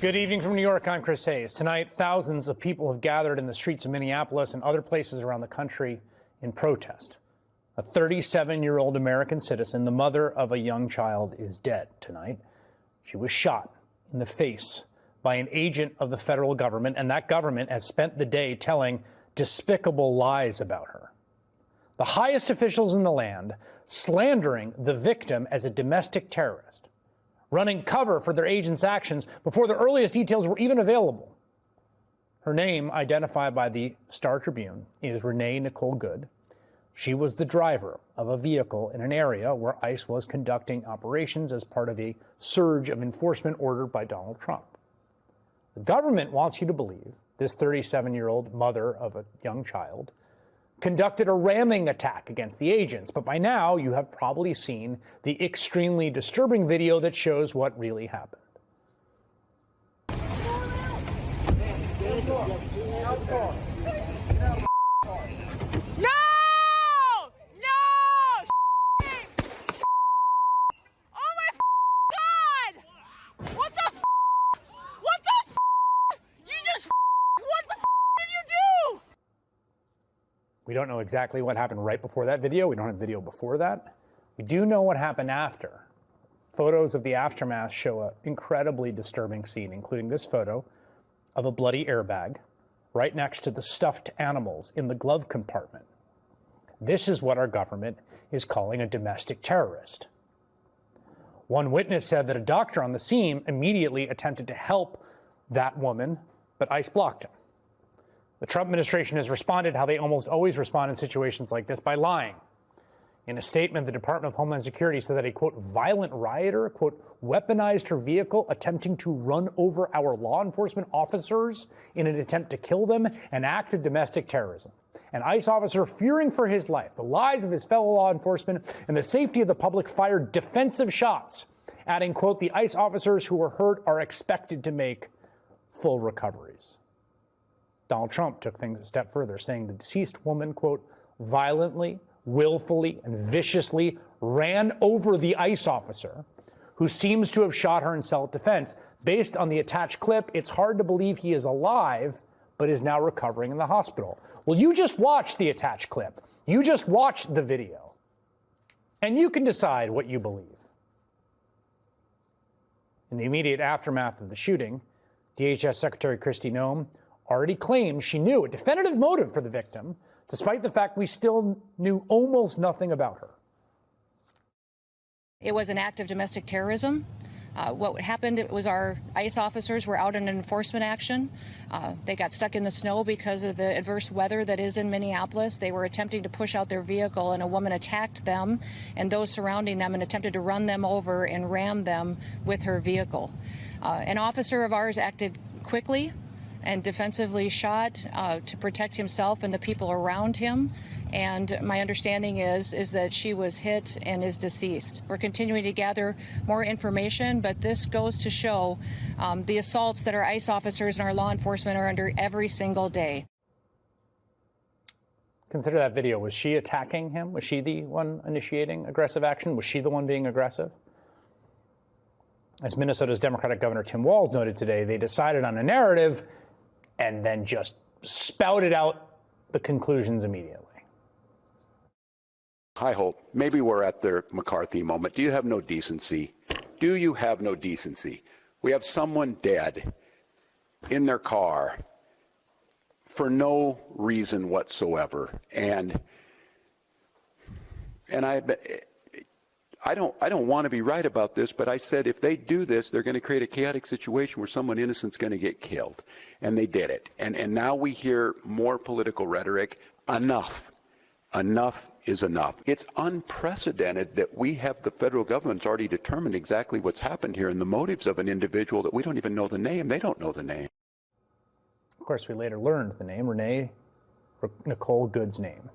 Good evening from New York. I'm Chris Hayes. Tonight, thousands of people have gathered in the streets of Minneapolis and other places around the country in protest. A 37-year-old American citizen, the mother of a young child, is dead tonight. She was shot in the face by an agent of the federal government, and that government has spent the day telling despicable lies about her. The highest officials in the land slandering the victim as a domestic terrorist, running cover for their agents' actions before the earliest details were even available. Her name, identified by the Star Tribune, is Renee Nicole Good. She was the driver of a vehicle in an area where ICE was conducting operations as part of a surge of enforcement ordered by Donald Trump. The government wants you to believe this 37-year-old mother of a young child conducted a ramming attack against the agents, but by now you have probably seen the extremely disturbing video that shows what really happened. No! No! Oh my God! What the What the You just what the did you do? We don't know exactly what happened right before that video. We don't have video before that. We do know what happened after. Photos of the aftermath show an incredibly disturbing scene, including this photo of a bloody airbag right next to the stuffed animals in the glove compartment. This is what our government is calling a domestic terrorist. One witness said that a doctor on the scene immediately attempted to help that woman, but ICE blocked him. The Trump administration has responded how they almost always respond in situations like this, by lying. In a statement, the Department of Homeland Security said that a, quote, violent rioter, quote, weaponized her vehicle attempting to run over our law enforcement officers in an attempt to kill them, an act of domestic terrorism. An ICE officer fearing for his life, the lives of his fellow law enforcement, and the safety of the public fired defensive shots, adding, quote, the ICE officers who were hurt are expected to make full recoveries. Donald Trump took things a step further, saying the deceased woman, quote, violently, willfully, and viciously ran over the ICE officer who seems to have shot her in self-defense. Based on the attached clip, it's hard to believe he is alive, but is now recovering in the hospital. Well, you just watched the attached clip. You just watched the video. And you can decide what you believe. In the immediate aftermath of the shooting, DHS Secretary Kristi Noem already claimed she knew a definitive motive for the victim, despite the fact we still knew almost nothing about her. It was an act of domestic terrorism. What happened was our ICE officers were out in an enforcement action. They got stuck in the snow because of the adverse weather that is in Minneapolis. They were attempting to push out their vehicle, and a woman attacked them and those surrounding them and attempted to run them over and ram them with her vehicle. An officer of ours acted quickly and defensively shot to protect himself and the people around him. And my understanding is that she was hit and is deceased. We're continuing to gather more information, but this goes to show the assaults that our ICE officers and our law enforcement are under every single day. Consider that video. Was she attacking him? Was she the one initiating aggressive action? Was she the one being aggressive? As Minnesota's Democratic Governor Tim Walz noted today, they decided on a narrative and then just spouted out the conclusions immediately. Hi, Holt. Maybe we're at the McCarthy moment. Do you have no decency? Do you have no decency? We have someone dead in their car for no reason whatsoever. And I don't want to be right about this, but I said if they do this, they're going to create a chaotic situation where someone innocent's going to get killed. And they did it. And now we hear more political rhetoric. Enough. Enough is enough. It's unprecedented that we have the federal government's already determined exactly what's happened here and the motives of an individual that we don't even know the name. They don't know the name. Of course, we later learned the name, Renee Nicole Good's name.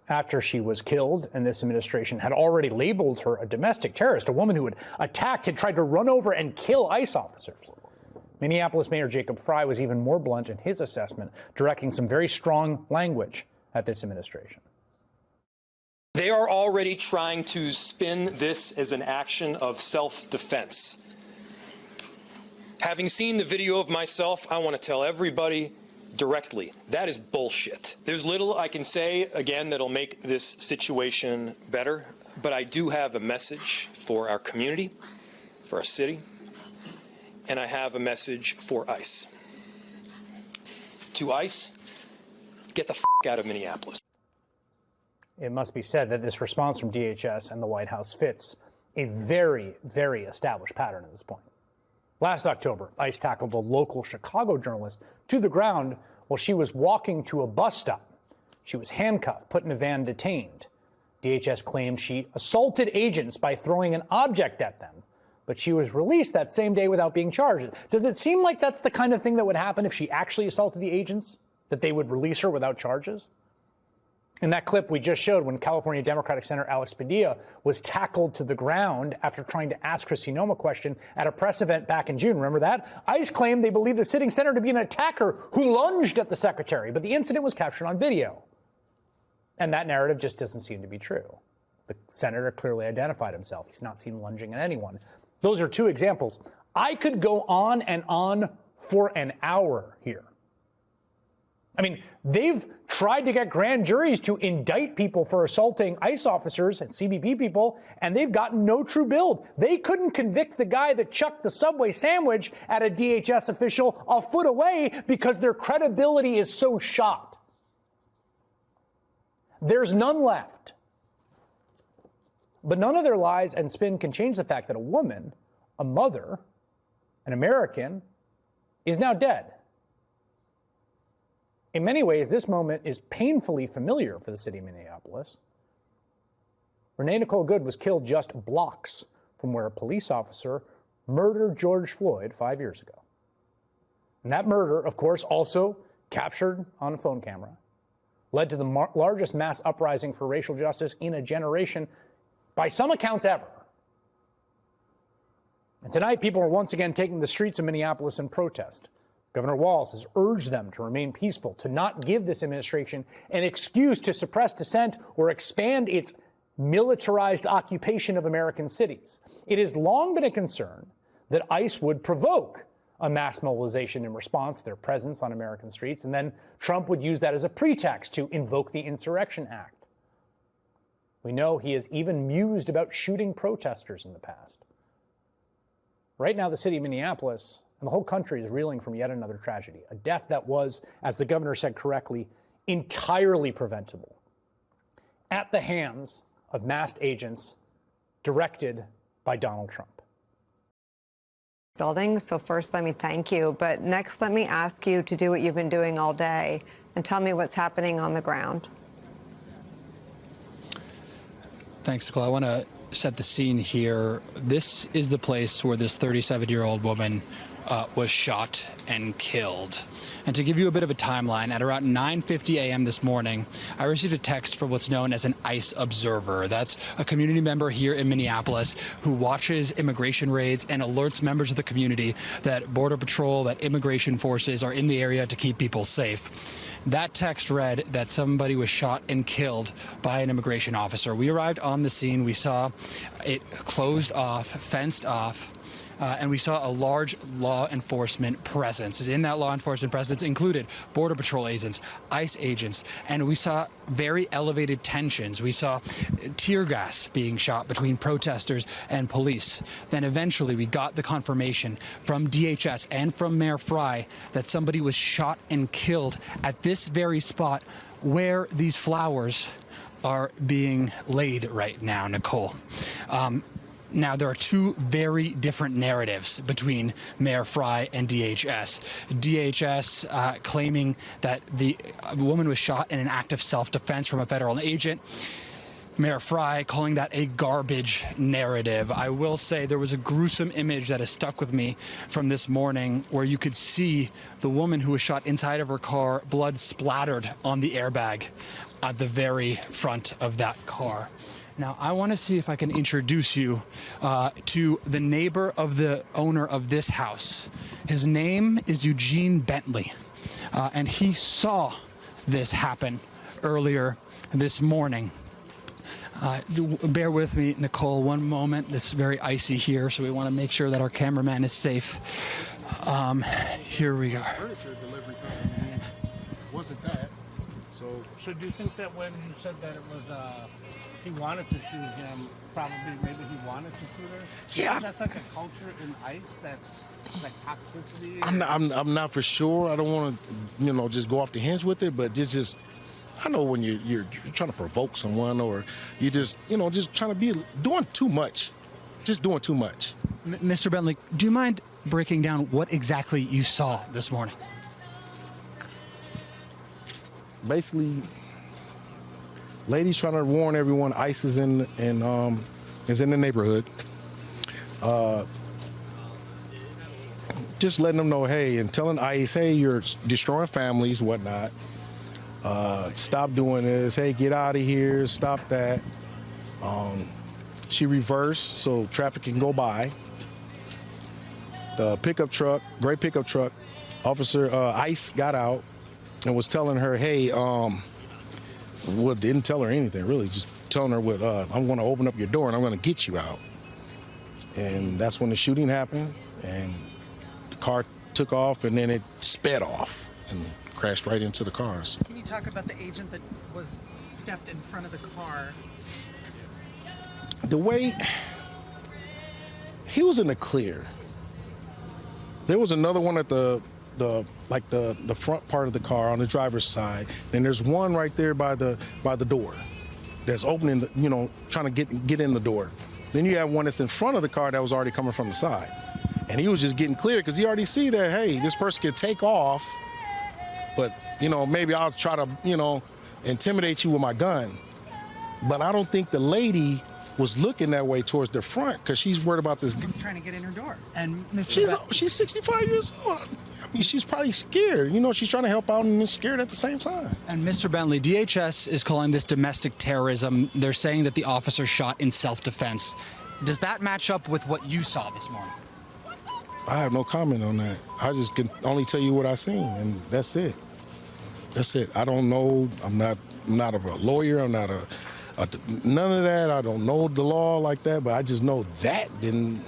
After she was killed, and this administration had already labeled her a domestic terrorist, a woman who had attacked, had tried to run over and kill ICE officers. Minneapolis Mayor Jacob Frey was even more blunt in his assessment, directing some very strong language at this administration. They are already trying to spin this as an action of self-defense. Having seen the video of myself, I want to tell everybody directly, that is bullshit. There's little I can say, again, that'll make this situation better, but I do have a message for our community, for our city, and I have a message for ICE. To ICE, get the f*** out of Minneapolis. It must be said that this response from DHS and the White House fits a very, very established pattern at this point. Last October, ICE tackled a local Chicago journalist to the ground while she was walking to a bus stop. She was handcuffed, put in a van, detained. DHS claimed she assaulted agents by throwing an object at them, but she was released that same day without being charged. Does it seem like that's the kind of thing that would happen if she actually assaulted the agents, that they would release her without charges? In that clip we just showed, when California Democratic Senator Alex Padilla was tackled to the ground after trying to ask Kristi Noem a question at a press event back in June. Remember that? ICE claimed they believed the sitting senator to be an attacker who lunged at the secretary, but the incident was captured on video. And that narrative just doesn't seem to be true. The senator clearly identified himself. He's not seen lunging at anyone. Those are two examples. I could go on and on for an hour here. I mean, they've tried to get grand juries to indict people for assaulting ICE officers and CBP people, and they've gotten no true build. They couldn't convict the guy that chucked the Subway sandwich at a DHS official a foot away because their credibility is so shot. There's none left. But none of their lies and spin can change the fact that a woman, a mother, an American, is now dead. In many ways, this moment is painfully familiar for the city of Minneapolis. Renee Nicole Good was killed just blocks from where a police officer murdered George Floyd 5 years ago. And that murder, of course, also captured on a phone camera, led to the largest mass uprising for racial justice in a generation, by some accounts ever. And tonight, people are once again taking the streets of Minneapolis in protest. Governor Walz has urged them to remain peaceful, to not give this administration an excuse to suppress dissent or expand its militarized occupation of American cities. It has long been a concern that ICE would provoke a mass mobilization in response to their presence on American streets, and then Trump would use that as a pretext to invoke the Insurrection Act. We know he has even mused about shooting protesters in the past. Right now, the city of Minneapolis and the whole country is reeling from yet another tragedy, a death that was, as the governor said correctly, entirely preventable, at the hands of masked agents directed by Donald Trump. Building. So first, let me thank you. But next, let me ask you to do what you've been doing all day and tell me what's happening on the ground. Thanks, Nicole. I want to set the scene here. This is the place where this 37-year-old woman was shot and killed. And to give you a bit of a timeline, at around 9:50 a.m. this morning, I received a text from what's known as an ICE observer. That's a community member here in Minneapolis who watches immigration raids and alerts members of the community that Border Patrol, that immigration forces are in the area to keep people safe. That text read that somebody was shot and killed by an immigration officer. We arrived on the scene. We saw it closed off, fenced off. And we saw a large law enforcement presence. In that law enforcement presence included Border Patrol agents, ICE agents, and we saw very elevated tensions. We saw tear gas being shot between protesters and police. Then eventually we got the confirmation from DHS and from Mayor Frey that somebody was shot and killed at this very spot where these flowers are being laid right now, Nicole. Now, there are two very different narratives between Mayor Frey and DHS. DHS claiming that the woman was shot in an act of self-defense from a federal agent. Mayor Frey calling that a garbage narrative. I will say there was a gruesome image that has stuck with me from this morning where you could see the woman who was shot inside of her car, blood splattered on the airbag at the very front of that car. Now, I want to see if I can introduce you to the neighbor of the owner of this house. His name is Eugene Bentley, and he saw this happen earlier this morning. Bear with me, Nicole, one moment. It's very icy here, so we want to make sure that our cameraman is safe. Here we go. Furniture delivery company wasn't that. So do you think that when you said that it was he wanted to shoot him, probably maybe he wanted to shoot her? Yeah. That's like a culture in ICE that's like toxicity. I'm not for sure. I don't want to, just go off the hinge with it, but it's just, I know when you're trying to provoke someone, or you just, just trying to be doing too much, just doing too much. Mr. Bentley, do you mind breaking down what exactly you saw this morning? Basically, ladies trying to warn everyone ICE is in the neighborhood. Just letting them know, hey, and telling ICE, hey, you're destroying families, whatnot. Stop doing this. Hey, get out of here. Stop that. She reversed so traffic can go by. The pickup truck, gray pickup truck, officer ICE got out and was telling her, hey, didn't tell her anything really, just telling her I'm going to open up your door and I'm going to get you out. And that's when the shooting happened, and the car took off, and then it sped off and crashed right into the cars. Can you talk about the agent that was stepped in front of the car? The way he was in the clear. There was another one at the front part of the car on the driver's side. And there's one right there by the door that's opening, trying to get in the door. Then you have one that's in front of the car that was already coming from the side. And he was just getting clear because he already see that, hey, this person can take off, but, maybe I'll try to, intimidate you with my gun. But I don't think the lady was looking that way towards the front because she's worried about this. Someone's trying to get in her door. And She's 65 years old. I mean, she's probably scared. She's trying to help out and is scared at the same time. And Mr. Bentley, DHS is calling this domestic terrorism. They're saying that the officer shot in self-defense. Does that match up with what you saw this morning? I have no comment on that. I just can only tell you what I seen, and that's it. That's it. I don't know. I'm not a lawyer. I'm not none of that. I don't know the law like that, but I just know that. Then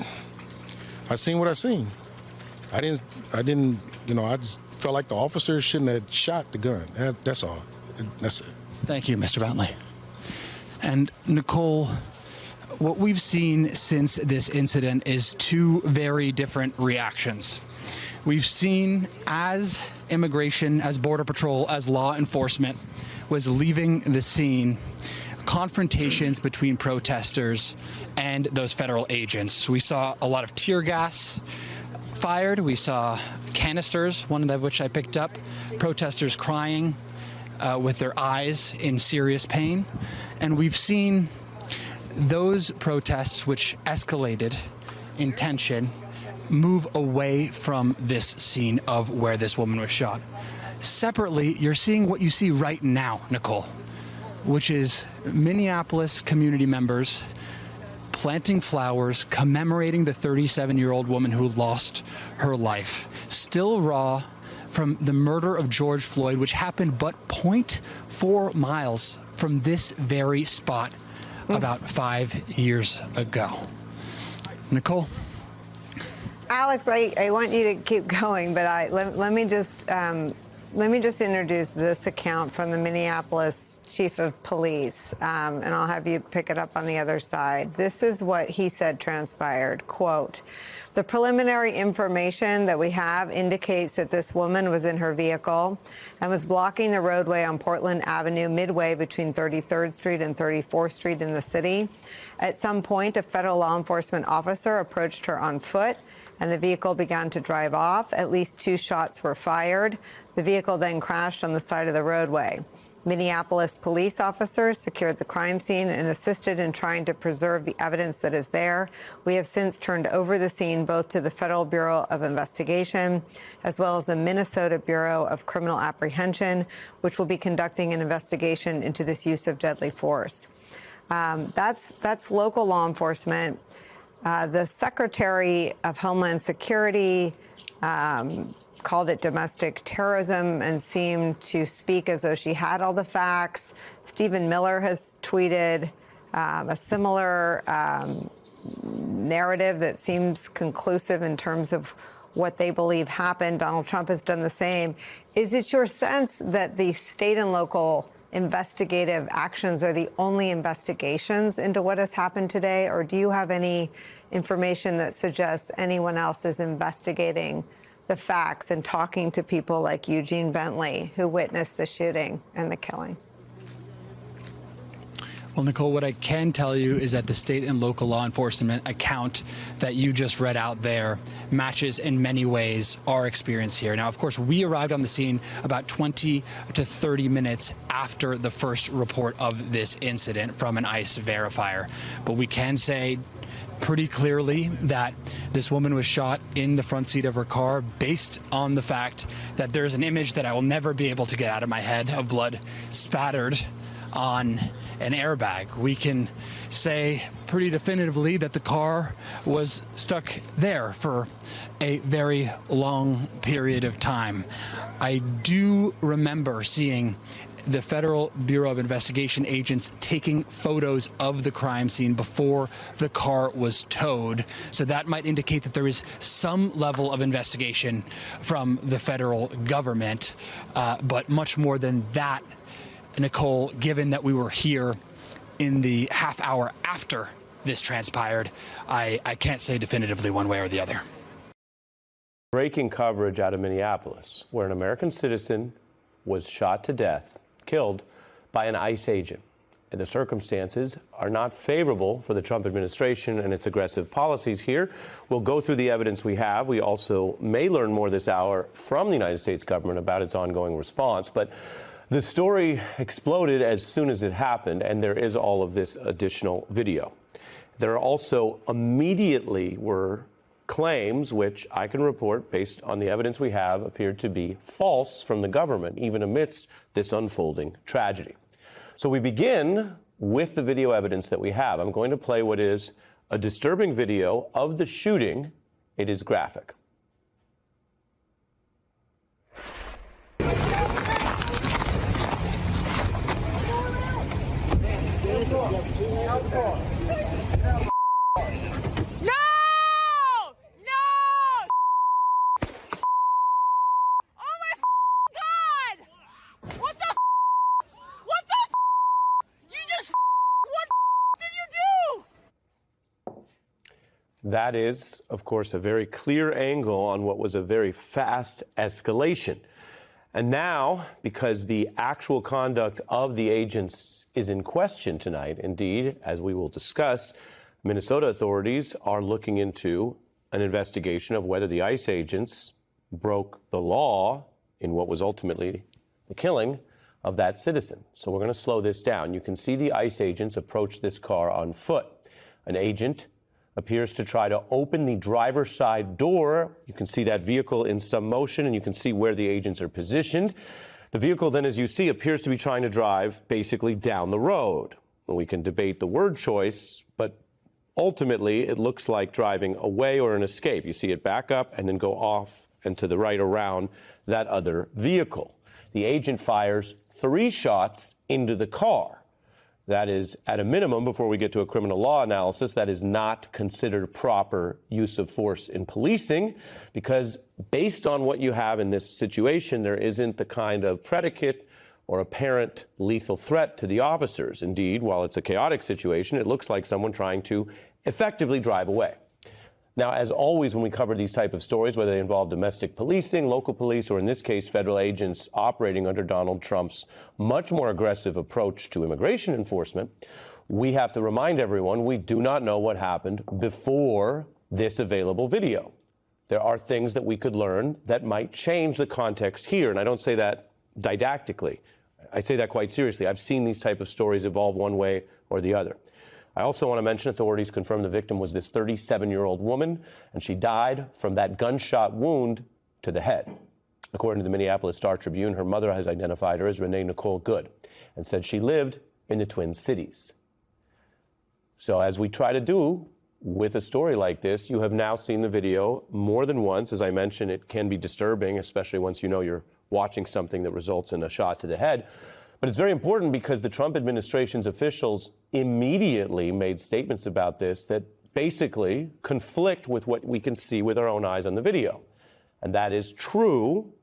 I seen what I seen. I didn't. I just felt like the officer shouldn't have shot the gun. That's all. That's it. Thank you, Mr. Bentley. And Nicole, what we've seen since this incident is two very different reactions. We've seen as immigration, as Border Patrol, as law enforcement was leaving the scene, confrontations between protesters and those federal agents. We saw a lot of tear gas fired. We saw canisters, one of which I picked up, protesters crying with their eyes in serious pain. And we've seen those protests, which escalated in tension, move away from this scene of where this woman was shot. Separately, you're seeing what you see right now, Nicole, which is Minneapolis community members planting flowers, commemorating the 37-year-old woman who lost her life, still raw from the murder of George Floyd, which happened but 0.4 miles from this very spot about 5 years ago. Nicole? Alex, I want you to keep going, but let me just introduce this account from the Minneapolis Chief of Police, and I'll have you pick it up on the other side. This is what he said transpired. Quote, "The preliminary information that we have indicates that this woman was in her vehicle and was blocking the roadway on Portland Avenue midway between 33rd Street and 34th Street in the city. At some point, a federal law enforcement officer approached her on foot, and the vehicle began to drive off. At least 2 shots were fired. The vehicle then crashed on the side of the roadway. Minneapolis police officers secured the crime scene and assisted in trying to preserve the evidence that is there. We have since turned over the scene both to the Federal Bureau of Investigation as well as the Minnesota Bureau of Criminal Apprehension, which will be conducting an investigation into this use of deadly force." That's local law enforcement. The Secretary of Homeland Security called it domestic terrorism and seemed to speak as though she had all the facts. Stephen Miller has tweeted a similar narrative that seems conclusive in terms of what they believe happened. Donald Trump has done the same. Is it your sense that the state and local investigative actions are the only investigations into what has happened today, or do you have any information that suggests anyone else is investigating the facts and talking to people like Eugene Bentley, who witnessed the shooting and the killing? Well, Nicole, what I can tell you is that the state and local law enforcement account that you just read out there matches in many ways our experience here. Now, of course, we arrived on the scene about 20 to 30 minutes after the first report of this incident from an ICE verifier. But we can say pretty clearly that this woman was shot in the front seat of her car based on the fact that there's an image that I will never be able to get out of my head of blood spattered on an airbag. We can say pretty definitively that the car was stuck there for a very long period of time. I do remember seeing the Federal Bureau of Investigation agents taking photos of the crime scene before the car was towed. So that might indicate that there is some level of investigation from the federal government, but much more than that, Nicole, given that we were here in the half hour after this transpired, I can't say definitively one way or the other. Breaking coverage out of Minneapolis, where an American citizen was shot to death, killed by an ICE agent. And the circumstances are not favorable for the Trump administration and its aggressive policies here. We'll go through the evidence we have. We also may learn more this hour from the United States government about its ongoing response. But the story exploded as soon as it happened, and there is all of this additional video. There are also immediately were claims, which I can report based on the evidence we have, appeared to be false from the government, even amidst this unfolding tragedy. So we begin with the video evidence that we have. I'm going to play what is a disturbing video of the shooting. It is graphic. That is, of course, a very clear angle on what was a very fast escalation. And now, because the actual conduct of the agents is in question tonight, indeed, as we will discuss, Minnesota authorities are looking into an investigation of whether the ICE agents broke the law in what was ultimately the killing of that citizen. So we're going to slow this down. You can see the ICE agents approach this car on foot. An agent appears to try to open the driver's side door. You can see that vehicle in some motion, and you can see where the agents are positioned. The vehicle then, as you see, appears to be trying to drive basically down the road. We can debate the word choice, but ultimately it looks like driving away or an escape. You see it back up and then go off and to the right around that other vehicle. The agent fires 3 shots into the car. That is, at a minimum, before we get to a criminal law analysis, that is not considered proper use of force in policing, because based on what you have in this situation, there isn't the kind of predicate or apparent lethal threat to the officers. Indeed, while it's a chaotic situation, it looks like someone trying to effectively drive away. Now, as always, when we cover these type of stories, whether they involve domestic policing, local police, or in this case, federal agents operating under Donald Trump's much more aggressive approach to immigration enforcement, we have to remind everyone we do not know what happened before this available video. There are things that we could learn that might change the context here, and I don't say that didactically. I say that quite seriously. I've seen these type of stories evolve one way or the other. I also want to mention authorities confirmed the victim was this 37-year-old woman, and she died from that gunshot wound to the head. According to the Minneapolis Star-Tribune, her mother has identified her as Renee Nicole Good and said she lived in the Twin Cities. So as we try to do with a story like this, you have now seen the video more than once. As I mentioned, it can be disturbing, especially once you know you're watching something that results in a shot to the head. But it's very important because the Trump administration's officials immediately made statements about this that basically conflict with what we can see with our own eyes on the video. And that is true,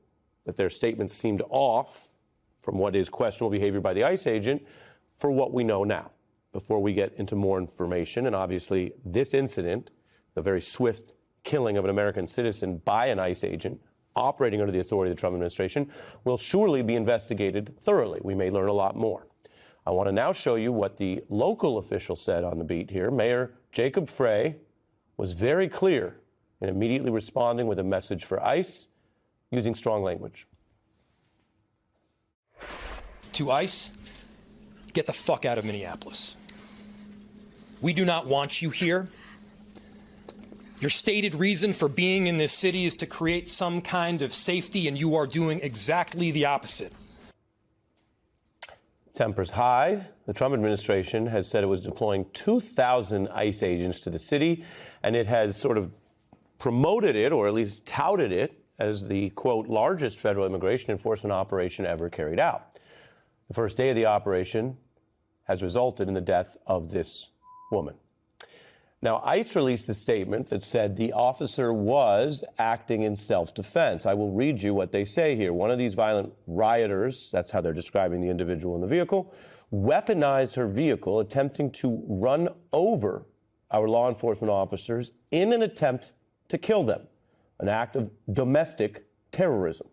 that their statements seemed off from what is questionable behavior by the ICE agent for what we know now. Before we get into more information, and obviously this incident, the very swift killing of an American citizen by an ICE agent operating under the authority of the Trump administration, will surely be investigated thoroughly. We may learn a lot more. I want to now show you what the local official said on the beat here. Mayor Jacob Frey was very clear in immediately responding with a message for ICE using strong language. To ICE, get the fuck out of Minneapolis. We do not want you here. Your stated reason for being in this city is to create some kind of safety, and you are doing exactly the opposite. Tempers high. The Trump administration has said it was deploying 2,000 ICE agents to the city, and it has sort of promoted it, or at least touted it, as the, quote, largest federal immigration enforcement operation ever carried out. The first day of the operation has resulted in the death of this woman. Now, ICE released a statement that said the officer was acting in self-defense. I will read you what they say here. One of these violent rioters, that's how they're describing the individual in the vehicle, weaponized her vehicle, attempting to run over our law enforcement officers in an attempt to kill them, an act of domestic terrorism.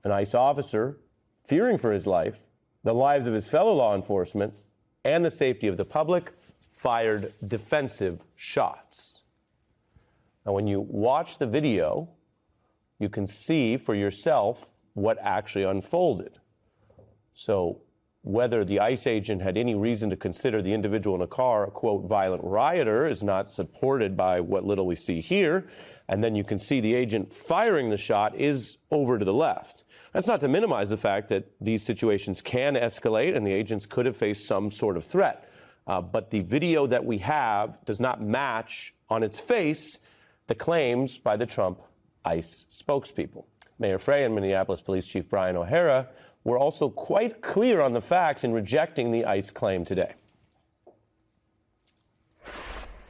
An ICE officer, fearing for his life, the lives of his fellow law enforcement, and the safety of the public, fired defensive shots. Now, when you watch the video, you can see for yourself what actually unfolded. So whether the ICE agent had any reason to consider the individual in the car a, quote, violent rioter is not supported by what little we see here. And then you can see the agent firing the shot is over to the left. That's not to minimize the fact that these situations can escalate and the agents could have faced some sort of threat. But the video that we have does not match on its face the claims by the Trump ICE spokespeople. Mayor Frey and Minneapolis Police Chief Brian O'Hara were also quite clear on the facts in rejecting the ICE claim today.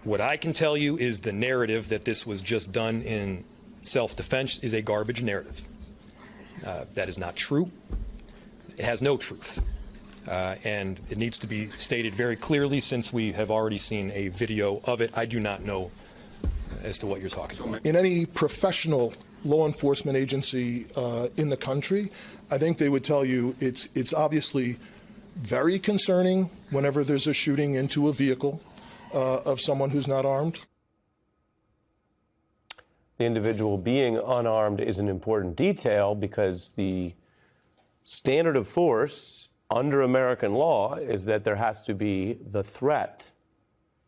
What I can tell you is the narrative that this was just done in self-defense is a garbage narrative. That is not true. It has no truth. And it needs to be stated very clearly, since we have already seen a video of it. I do not know as to what you're talking about. In any professional law enforcement agency in the country, I think they would tell you it's obviously very concerning whenever there's a shooting into a vehicle of someone who's not armed. The individual being unarmed is an important detail because the standard of force under American law is that there has to be the threat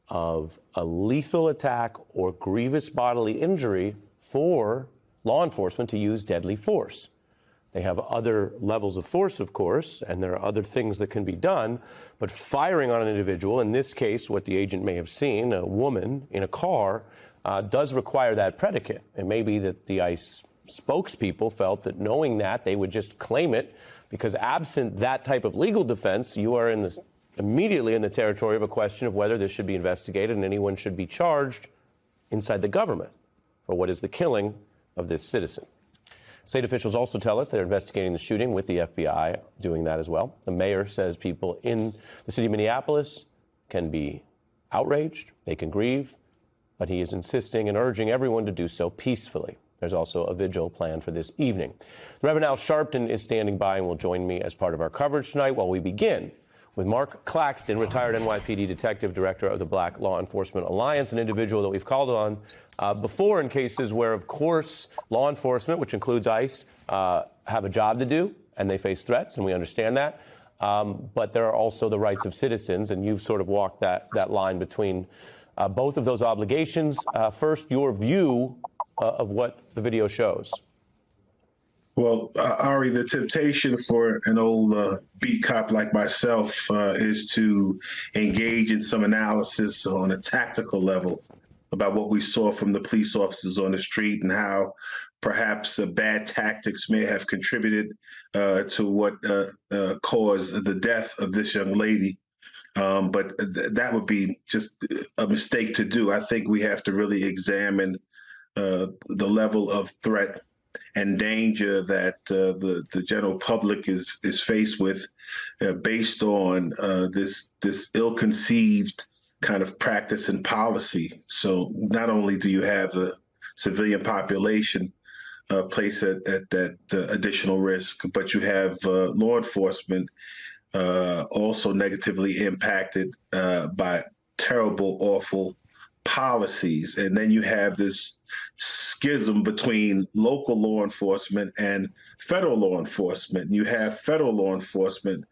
of a lethal attack or grievous bodily injury for law enforcement to use deadly force. They have other levels of force, of course, and there are other things that can be done, but firing on an individual, in this case, what the agent may have seen, a woman in a car, does require that predicate. It may be that the ICE spokespeople felt that knowing that, they would just claim it, because absent that type of legal defense, you are immediately in the territory of a question of whether this should be investigated and anyone should be charged inside the government for what is the killing of this citizen. State officials also tell us they're investigating the shooting, with the FBI doing that as well. The mayor says people in the city of Minneapolis can be outraged, they can grieve, but he is insisting and urging everyone to do so peacefully. There's also a vigil planned for this evening. Reverend Al Sharpton is standing by and will join me as part of our coverage tonight, while we begin with Mark Claxton, retired NYPD detective, director of the Black Law Enforcement Alliance, an individual that we've called on before in cases where, of course, law enforcement, which includes ICE, have a job to do and they face threats, and we understand that. But there are also the rights of citizens, and you've sort of walked that line between both of those obligations. First, your view of what the video shows. Well, Ari, the temptation for an old beat cop like myself is to engage in some analysis on a tactical level about what we saw from the police officers on the street and how perhaps bad tactics may have contributed to what caused the death of this young lady. But that would be just a mistake to do. I think we have to really examine the level of threat and danger that the general public is faced with based on this ill-conceived kind of practice and policy. So not only do you have the civilian population placed at that additional risk, but you have law enforcement also negatively impacted by terrible, awful policies. And then you have this schism between local law enforcement and federal law enforcement. You have federal law enforcement,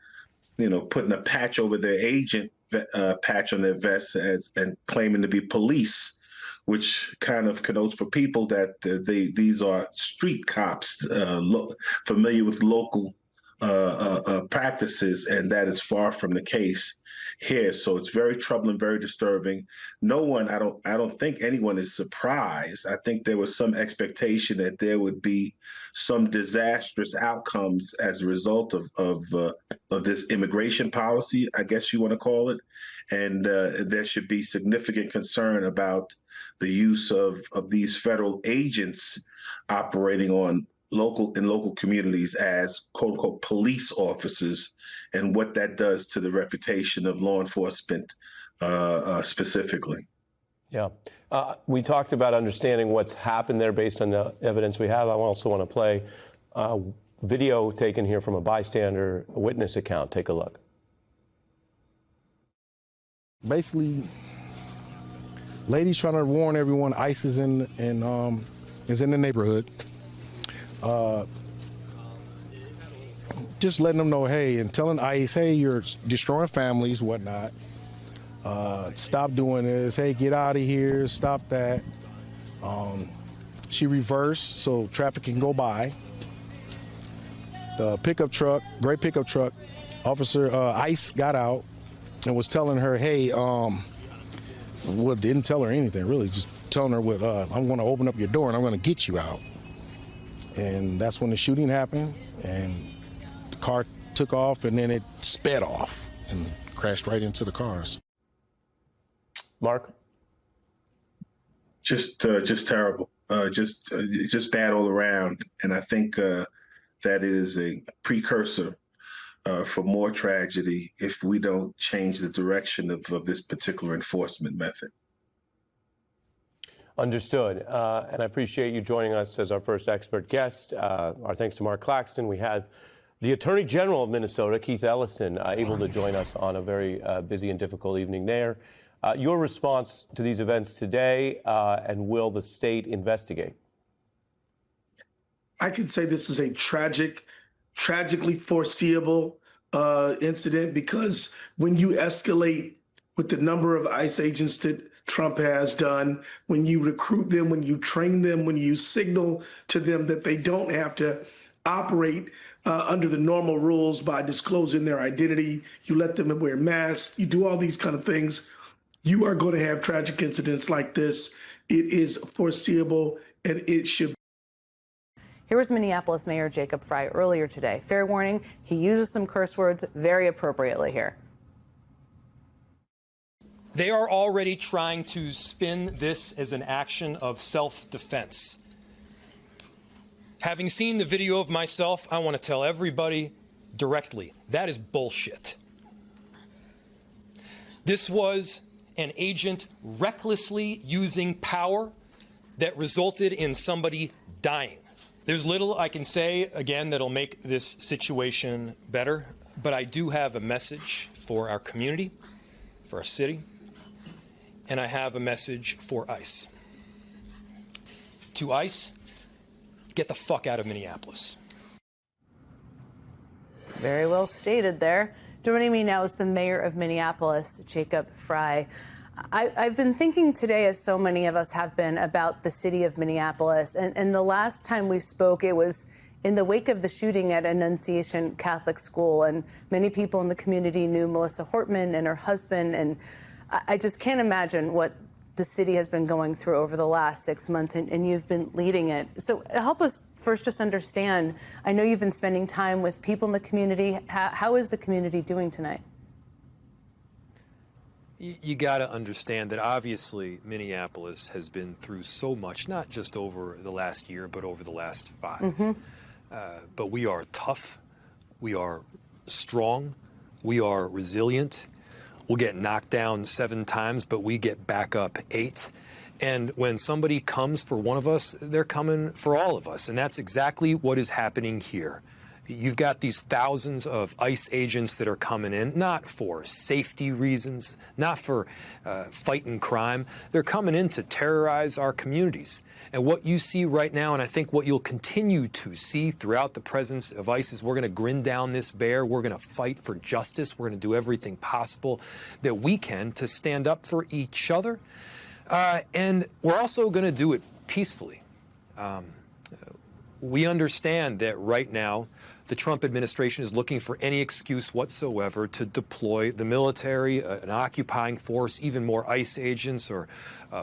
putting a patch over their agent patch on their vests and claiming to be police, which kind of connotes for people that these are street cops, familiar with local practices, and that is far from the case here. So it's very troubling, very disturbing. I don't think anyone is surprised. I think there was some expectation that there would be some disastrous outcomes as a result of this immigration policy, I guess you want to call it. And there should be significant concern about the use of these federal agents operating in local communities as quote unquote police officers, and what that does to the reputation of law enforcement specifically. Yeah. We talked about understanding what's happened there based on the evidence we have. I also want to play video taken here from a bystander witness account. Take a look. Basically, ladies trying to warn everyone ICE is in the neighborhood. Just letting them know, hey, and telling ICE, hey, you're destroying families, whatnot. Stop doing this. Hey, get out of here. Stop that. She reversed so traffic can go by. The pickup truck, gray pickup truck, officer ICE got out and was telling her, hey, didn't tell her anything, really, just telling her I'm going to open up your door and I'm going to get you out. And that's when the shooting happened, and the car took off, and then it sped off and crashed right into the cars. Mark? Just terrible. Just bad all around. And I think that is a precursor for more tragedy if we don't change the direction of this particular enforcement method. Understood. And I appreciate you joining us as our first expert guest. Our thanks to Mark Claxton. We had the Attorney General of Minnesota, Keith Ellison, able to join us on a very busy and difficult evening there. Your response to these events today, and will the state investigate? I could say this is a tragically foreseeable incident, because when you escalate with the number of ICE agents that Trump has done, when you recruit them, when you train them, when you signal to them that they don't have to operate under the normal rules by disclosing their identity, you let them wear masks, you do all these kind of things, you are going to have tragic incidents like this. It is foreseeable, and it should. Here was Minneapolis Mayor Jacob Frey earlier today. Fair warning, he uses some curse words very appropriately here. They are already trying to spin this as an action of self-defense. Having seen the video of myself, I want to tell everybody directly, that is bullshit. This was an agent recklessly using power that resulted in somebody dying. There's little I can say, again, that'll make this situation better, but I do have a message for our community, for our city, and I have a message for ICE. To ICE, get the fuck out of Minneapolis. Very well stated there. Joining me now is the mayor of Minneapolis, Jacob Frey. I've been thinking today, as so many of us have been, about the city of Minneapolis. And the last time we spoke, it was in the wake of the shooting at Annunciation Catholic School. And many people in the community knew Melissa Hortman and her husband. And I just can't imagine what the city has been going through over the last 6 months, and you've been leading it. So help us first just understand. I know you've been spending time with people in the community. How is the community doing tonight? You got to understand that obviously Minneapolis has been through so much, not just over the last year, but over the last 5. But we are tough. We are strong. We are resilient. We'll get knocked down 7 times, but we get back up 8. And when somebody comes for one of us, they're coming for all of us. And that's exactly what is happening here. You've got these thousands of ICE agents that are coming in, not for safety reasons, not for fighting crime. They're coming in to terrorize our communities. And what you see right now, and I think what you'll continue to see throughout the presence of ICE, is we're going to grin down this bear. We're going to fight for justice. We're going to do everything possible that we can to stand up for each other. And we're also going to do it peacefully. We understand that right now the Trump administration is looking for any excuse whatsoever to deploy the military, an occupying force, even more ICE agents or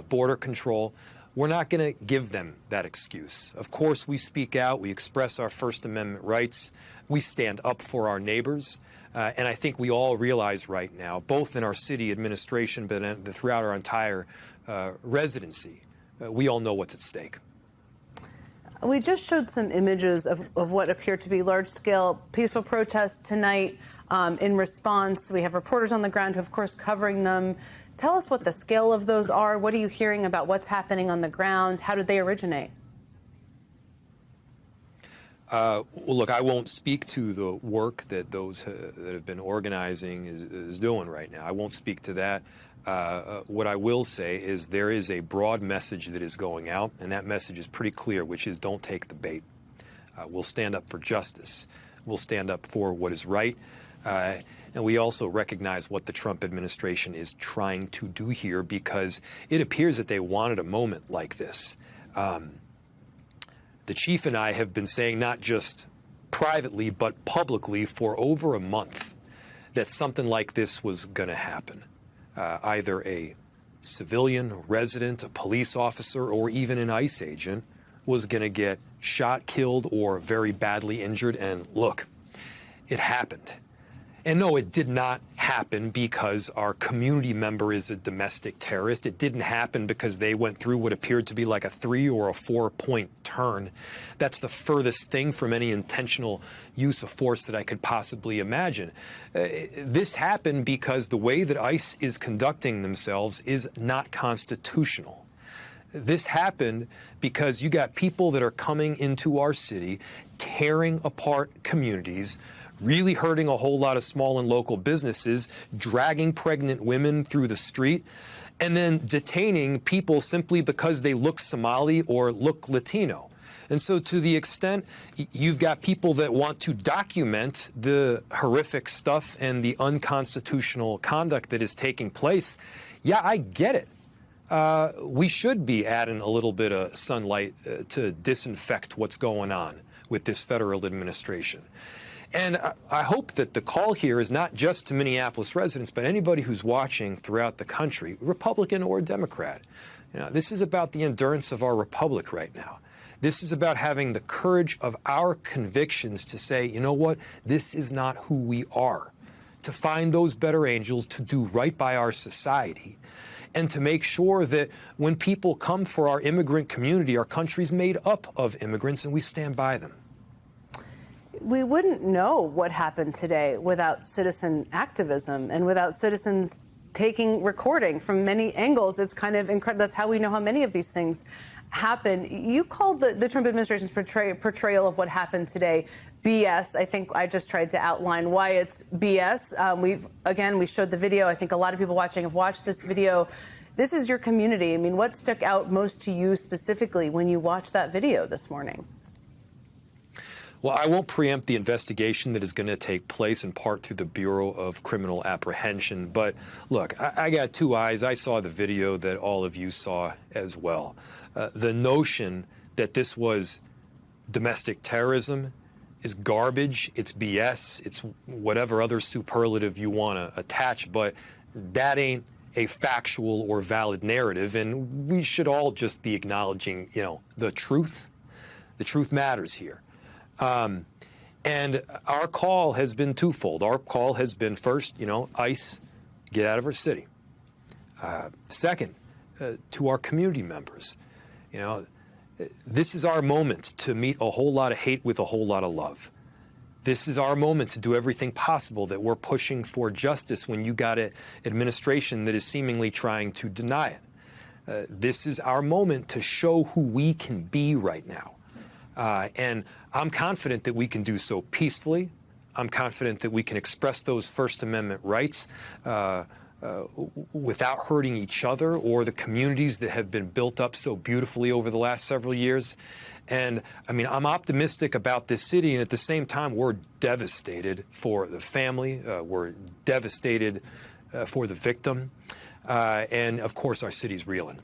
border control. We're not going to give them that excuse. Of course, we speak out. We express our First Amendment rights. We stand up for our neighbors. And I think we all realize right now, both in our city administration but throughout our entire residency, we all know what's at stake. We just showed some images of what appear to be large-scale peaceful protests tonight. In response, we have reporters on the ground who, of course, covering them. Tell us what the scale of those are. What are you hearing about what's happening on the ground? How did they originate? Well, look, I won't speak to the work that those that have been organizing is doing right now. I won't speak to that. What I will say is there is a broad message that is going out, and that message is pretty clear, which is don't take the bait. We'll stand up for justice. We'll stand up for what is right. And we also recognize what the Trump administration is trying to do here, because it appears that they wanted a moment like this. The chief and I have been saying, not just privately, but publicly for over a month, that something like this was going to happen. Either a civilian, a resident, a police officer, or even an ICE agent was going to get shot, killed, or very badly injured. And look, it happened. And no, it did not happen because our community member is a domestic terrorist. It didn't happen because they went through what appeared to be like a 3 or a 4-point turn. That's the furthest thing from any intentional use of force that I could possibly imagine. This happened because the way that ICE is conducting themselves is not constitutional. This happened because you got people that are coming into our city, tearing apart communities, really hurting a whole lot of small and local businesses, dragging pregnant women through the street, and then detaining people simply because they look Somali or look Latino. And so to the extent you've got people that want to document the horrific stuff and the unconstitutional conduct that is taking place, yeah, I get it. We should be adding a little bit of sunlight to disinfect what's going on with this federal administration. And I hope that the call here is not just to Minneapolis residents, but anybody who's watching throughout the country, Republican or Democrat. You know, this is about the endurance of our republic right now. This is about having the courage of our convictions to say, you know what, this is not who we are. To find those better angels, to do right by our society, and to make sure that when people come for our immigrant community, our country's made up of immigrants, and we stand by them. We wouldn't know what happened today without citizen activism and without citizens recording from many angles. It's kind of incredible. That's how we know how many of these things happen. You called the Trump administration's portrayal of what happened today BS. I think I just tried to outline why it's BS. We showed the video. I think a lot of people watching have watched this video. This is your community. I mean, what stuck out most to you specifically when you watched that video this morning? Well, I won't preempt the investigation that is going to take place in part through the Bureau of Criminal Apprehension. But look, I got 2 eyes. I saw the video that all of you saw as well. The notion that this was domestic terrorism is garbage. It's BS. It's whatever other superlative you want to attach. But that ain't a factual or valid narrative. And we should all just be acknowledging, the truth. The truth matters here. And our call has been twofold. Our call has been first, ICE, get out of our city. Second, to our community members, this is our moment to meet a whole lot of hate with a whole lot of love. This is our moment to do everything possible that we're pushing for justice when you got an administration that is seemingly trying to deny it. This is our moment to show who we can be right now. And I'm confident that we can do so peacefully. I'm confident that we can express those First Amendment rights without hurting each other or the communities that have been built up so beautifully over the last several years. And I mean, I'm optimistic about this city, and at the same time, we're devastated for the family. We're devastated for the victim. And of course, our city's reeling.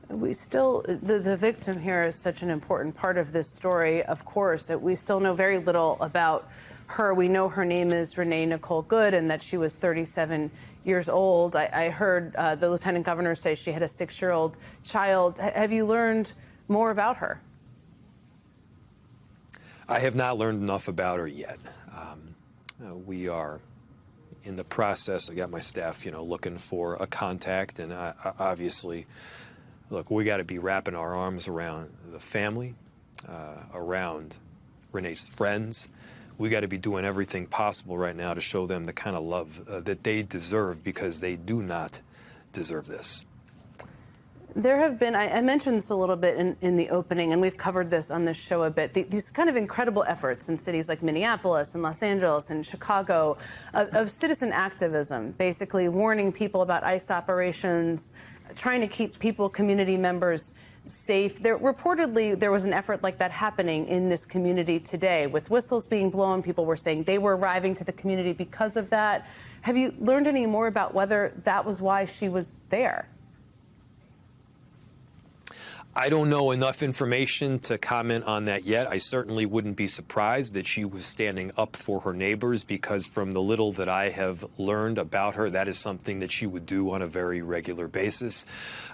The victim here is such an important part of this story, of course. We still know very little about her. We know her name is Renee Nicole Good and that she was 37 years old. I heard the lieutenant governor say she had a 6-year-old child. Have you learned more about her? I have not learned enough about her yet. We are in the process. I got my staff, looking for a contact, and obviously, look, we got to be wrapping our arms around the family, around Renee's friends. We got to be doing everything possible right now to show them the kind of love that they deserve, because they do not deserve this. There have been, I mentioned this a little bit in the opening, and we've covered this on this show a bit, these kind of incredible efforts in cities like Minneapolis and Los Angeles and Chicago of citizen activism, basically warning people about ICE operations, trying to keep people, community members, safe. Reportedly, there was an effort like that happening in this community today, with whistles being blown. People were saying they were arriving to the community because of that. Have you learned any more about whether that was why she was there? I don't know enough information to comment on that yet. I certainly wouldn't be surprised that she was standing up for her neighbors, because from the little that I have learned about her, that is something that she would do on a very regular basis.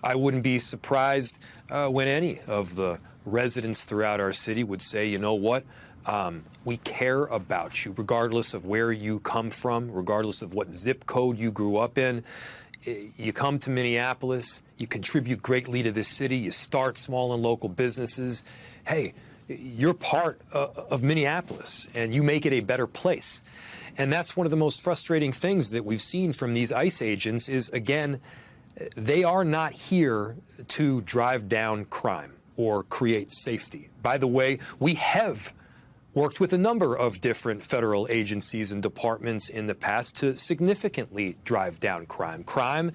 I wouldn't be surprised when any of the residents throughout our city would say, you know what, we care about you, regardless of where you come from, regardless of what zip code you grew up in. You come to Minneapolis, you contribute greatly to this city, you start small and local businesses. Hey, you're part of Minneapolis, and you make it a better place. And that's one of the most frustrating things that we've seen from these ICE agents is, again, they are not here to drive down crime or create safety. By the way, we have worked with a number of different federal agencies and departments in the past to significantly drive down crime. Crime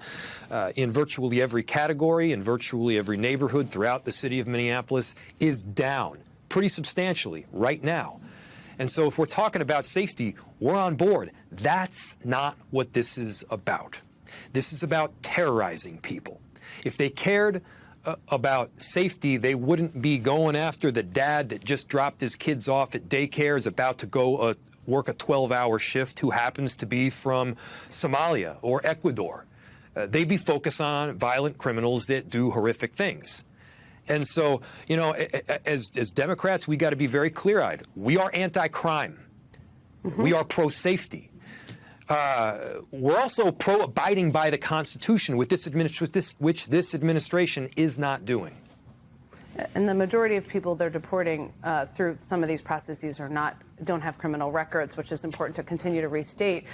in virtually every category, in virtually every neighborhood throughout the city of Minneapolis is down pretty substantially right now. And so if we're talking about safety, we're on board. That's not what this is about. This is about terrorizing people. If they cared about safety, they wouldn't be going after the dad that just dropped his kids off at daycare, is about to go work a 12-hour shift, who happens to be from Somalia or Ecuador. They'd be focused on violent criminals that do horrific things. And so, as Democrats, we got to be very clear-eyed. We are anti-crime. Mm-hmm. We are pro-safety. We're also pro-abiding by the Constitution, which this administration is not doing. And the majority of people they're deporting through some of these processes don't have criminal records, which is important to continue to restate.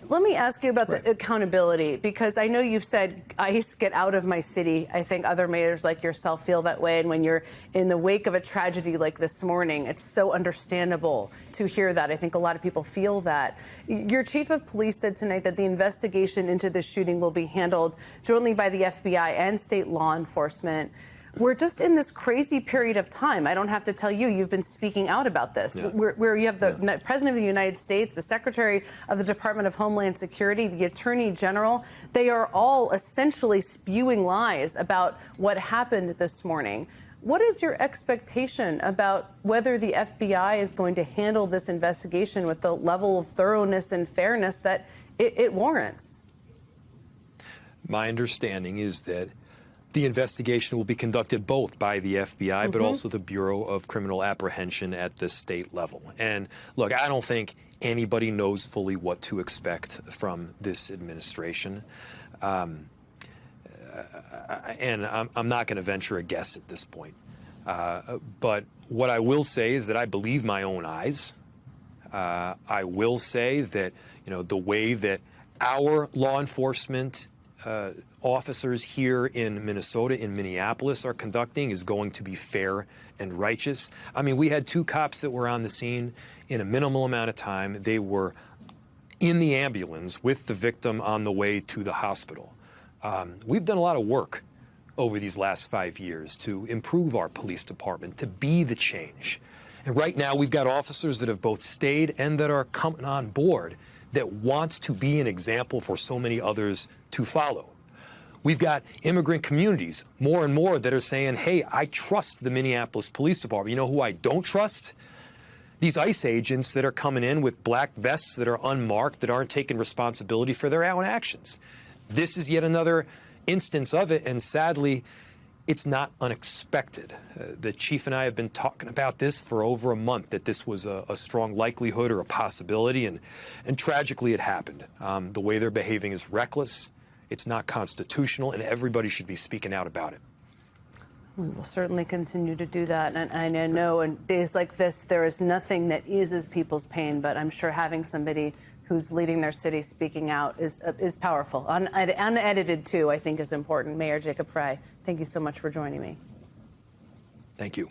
Let me ask you about the accountability, because I know you've said, ICE, get out of my city. I think other mayors like yourself feel that way. And when you're in the wake of a tragedy like this morning, it's so understandable to hear that. I think a lot of people feel that. Your chief of police said tonight that the investigation into this shooting will be handled jointly by the FBI and state law enforcement. We're just in this crazy period of time. I don't have to tell you, you've been speaking out about this, where you have the President of the United States, the Secretary of the Department of Homeland Security, the Attorney General. They are all essentially spewing lies about what happened this morning. What is your expectation about whether the FBI is going to handle this investigation with the level of thoroughness and fairness that it warrants? My understanding is that the investigation will be conducted both by the FBI, but also the Bureau of Criminal Apprehension at the state level. And look, I don't think anybody knows fully what to expect from this administration. and I'm not going to venture a guess at this point. But what I will say is that I believe my own eyes. I will say that, the way that our law enforcement officers here in Minnesota, in Minneapolis, are conducting is going to be fair and righteous. I mean, we had 2 cops that were on the scene in a minimal amount of time. They were in the ambulance with the victim on the way to the hospital. We've done a lot of work over these last 5 years to improve our police department, to be the change. And right now, we've got officers that have both stayed and that are coming on board that want to be an example for so many others to follow. We've got immigrant communities, more and more, that are saying, hey, I trust the Minneapolis Police Department. You know who I don't trust? These ICE agents that are coming in with black vests that are unmarked, that aren't taking responsibility for their own actions. This is yet another instance of it, and sadly, it's not unexpected. The chief and I have been talking about this for over a month, that this was a strong likelihood or a possibility, and tragically it happened. The way they're behaving is reckless, it's not constitutional, and everybody should be speaking out about it. We will certainly continue to do that. And I know in days like this, there is nothing that eases people's pain, but I'm sure having somebody who's leading their city speaking out is powerful. Unedited, too, I think is important. Mayor Jacob Frey, thank you so much for joining me. Thank you.